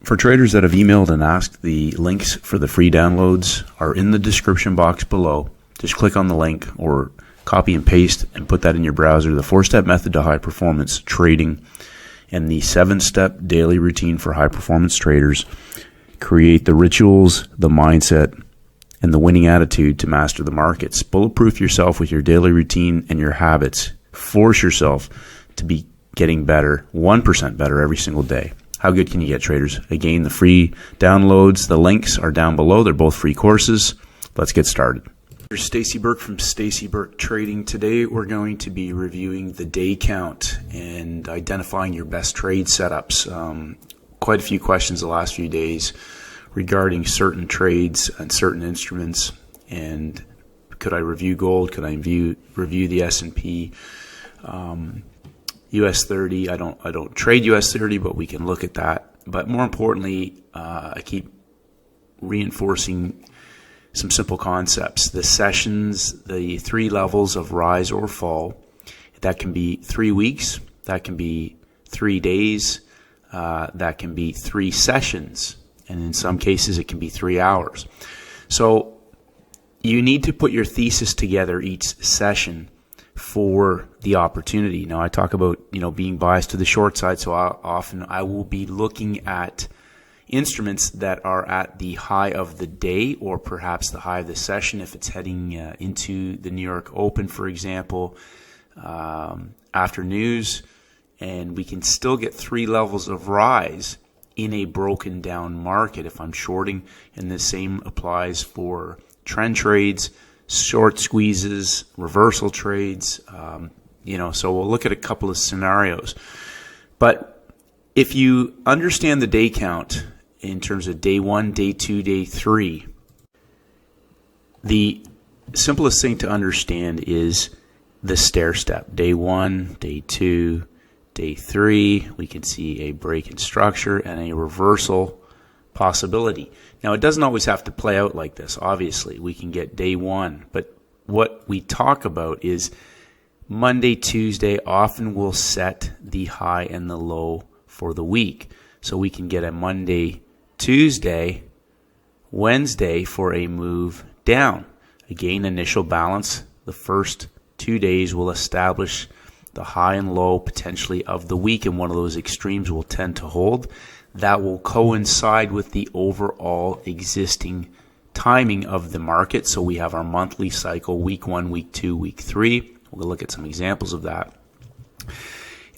For traders that have emailed and asked, the links for the free downloads are in the description box below. Just click on the link or copy and paste and put that in your browser. The 4-step method to high performance trading and the 7-step daily routine for high performance traders create the rituals, the mindset, and the winning attitude to master the markets. Bulletproof yourself with your daily routine and your habits. Force yourself to be getting better, 1% better every single day. How good can you get, traders? Again, the free downloads, the links are down below. They're both free courses. Let's get started. Here's Stacy Burke from Stacy Burke Trading. Today we're going to be reviewing the day count and identifying your best trade setups. Quite a few questions the last few days regarding certain trades and certain instruments. And could I review gold? Could I review the S&P? US 30, I don't trade US 30, but we can look at that. But more importantly, I keep reinforcing some simple concepts. The sessions, the 3 levels of rise or fall, that can be 3 weeks, that can be 3 days, that can be 3 sessions, and in some cases it can be 3 hours. So you need to put your thesis together each session for the opportunity. Now I talk about, being biased to the short side, so often I will be looking at instruments that are at the high of the day or perhaps the high of the session if it's heading into the New York Open, for example, after news, and we can still get 3 levels of rise in a broken down market if I'm shorting, and the same applies for trend trades, short squeezes, reversal trades, so we'll look at a couple of scenarios. But if you understand the day count in terms of day 1, day 2, day 3, the simplest thing to understand is the stair step. Day 1, day 2, day 3, we can see a break in structure and a reversal possibility. Now, it doesn't always have to play out like this. Obviously, we can get day 1, but what we talk about is Monday, Tuesday often will set the high and the low for the week. So we can get a Monday, Tuesday, Wednesday for a move down. Again, initial balance. The first 2 days will establish the high and low potentially of the week, and one of those extremes will tend to hold. That will coincide with the overall existing timing of the market. So we have our monthly cycle, week 1, week 2, week 3. We'll look at some examples of that.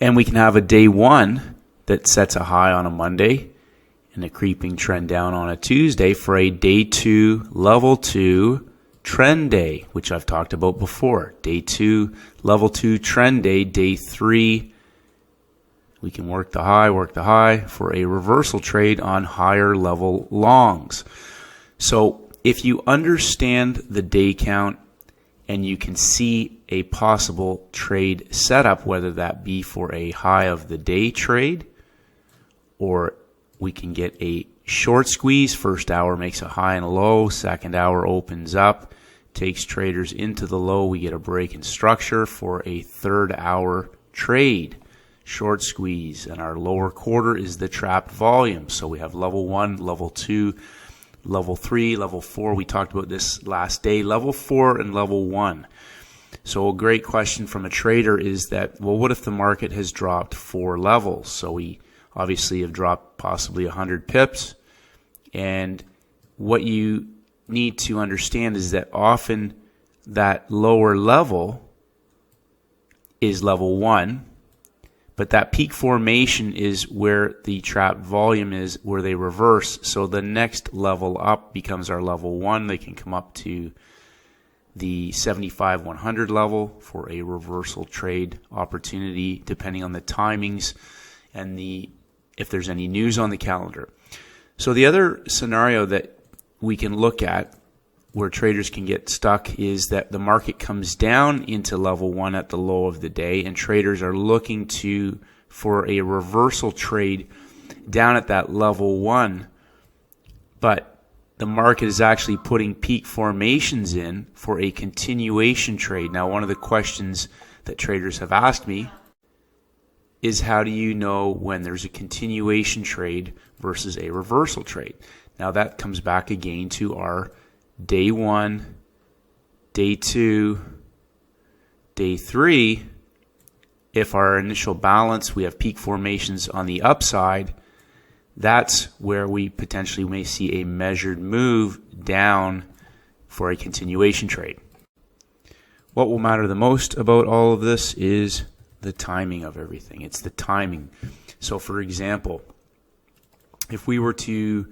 And we can have a day 1 that sets a high on a Monday and a creeping trend down on a Tuesday for a day 2, level 2 trend day, which I've talked about before. Day 2, level 2 trend day, day 3, we can work the high for a reversal trade on higher level longs. So if you understand the day count and you can see a possible trade setup, whether that be for a high of the day trade, or we can get a short squeeze, first hour makes a high and a low, second hour opens up, takes traders into the low, we get a break in structure for a third hour trade. Short squeeze, and our lower quarter is the trapped volume. So we have level 1, level 2, level 3, level 4. We talked about this last day, level 4 and level 1. So a great question from a trader is that, well, what if the market has dropped 4 levels? So we obviously have dropped possibly 100 pips. And what you need to understand is that often that lower level is level 1. But that peak formation is where the trapped volume is, where they reverse. So the next level up becomes our level 1. They can come up to the 75-100 level for a reversal trade opportunity, depending on the timings and if there's any news on the calendar. So the other scenario that we can look at where traders can get stuck is that the market comes down into level 1 at the low of the day, and traders are looking for a reversal trade down at that level 1, but the market is actually putting peak formations in for a continuation trade. Now, one of the questions that traders have asked me is how do you know when there's a continuation trade versus a reversal trade? Now that comes back again to our day 1, day 2, day 3. If our initial balance, we have peak formations on the upside, that's where we potentially may see a measured move down for a continuation trade. What will matter the most about all of this is the timing of everything. It's the timing. So for example, if we were to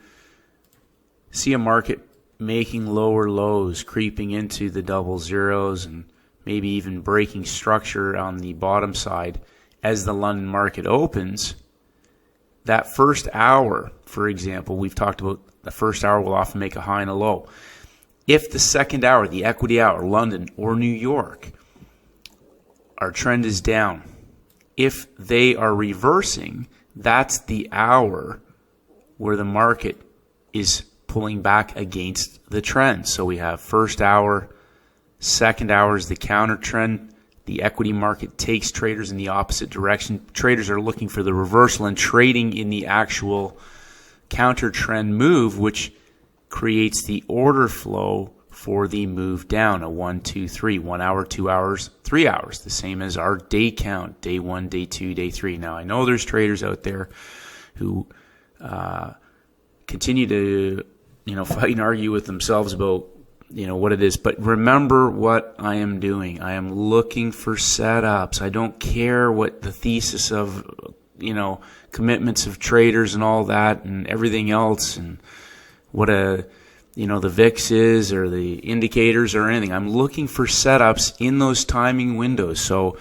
see a market making lower lows, creeping into the double zeros, and maybe even breaking structure on the bottom side as the London market opens, that first hour, for example, we've talked about the first hour will often make a high and a low. If the second hour, the equity hour, London or New York, our trend is down, if they are reversing, that's the hour where the market is pulling back against the trend. So we have first hour, second hour is the counter trend. The equity market takes traders in the opposite direction. Traders are looking for the reversal and trading in the actual counter trend move, which creates the order flow for the move down, a 1, 2, 3, 1 hour, 2 hours, 3 hours, the same as our day count, day 1, day 2, day 3. Now, I know there's traders out there who continue to, fight and argue with themselves about, what it is. But remember what I am doing. I am looking for setups. I don't care what the thesis of, commitments of traders and all that and everything else and what the VIX is or the indicators or anything. I'm looking for setups in those timing windows. So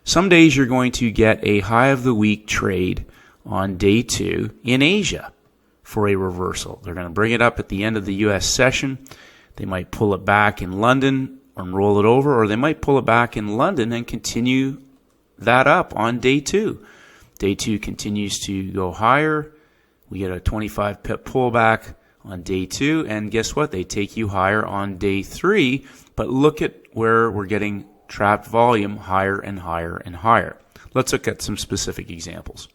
some days you're going to get a high of the week trade on day 2 in Asia for a reversal. They're going to bring it up at the end of the U.S. session. They might pull it back in London and roll it over, or they might pull it back in London and continue that up on day 2. Day 2 continues to go higher. We get a 25 pip pullback on day 2, and guess what? They take you higher on day 3, but look at where we're getting trapped volume higher and higher and higher. Let's look at some specific examples.